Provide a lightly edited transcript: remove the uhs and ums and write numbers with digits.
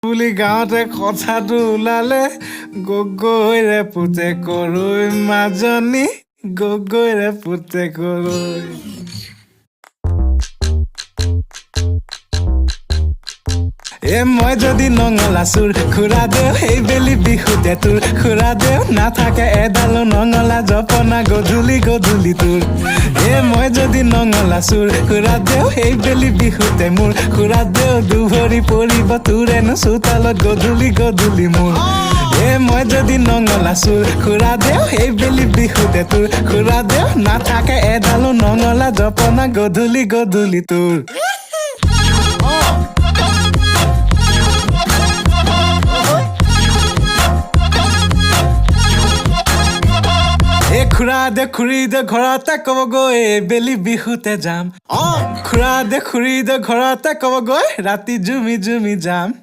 বুলি গাঁৱতে কথাটো ওলালে গগৈৰে পুতে কৰৈ মাজনী গগৈৰে পুতে কৰৈ মই যদি নঙলা চুৰ খুৰা দেও সেই বেলি বিহুতে তোৰ খুৰা দেও নাথাকে এডালো নঙলা জপনা গধূলি গধূলি তোৰ মই যদি নঙলা চুৰ খুৰা দেও সেই বেলি বিহুতে মোৰ খুৰা দেও দুভৰি পৰিব তোৰেনো চোতালত গধূলি গধূলি মোৰ মই যদি নঙলা চুৰ খুৰা দেও সেই বেলি বিহুতে তোৰ খুৰা দেও নাথাকে এডালো নঙলা জপনা গধূলি গধূলি তোৰ খুৰা দে খুৰী দে ঘৰতে ক'বগৈ বেলি বিহুতে যাম খুৰা দে খুৰী দে ঘৰতে ক'বগৈ ৰাতি জুমি জুমি যাম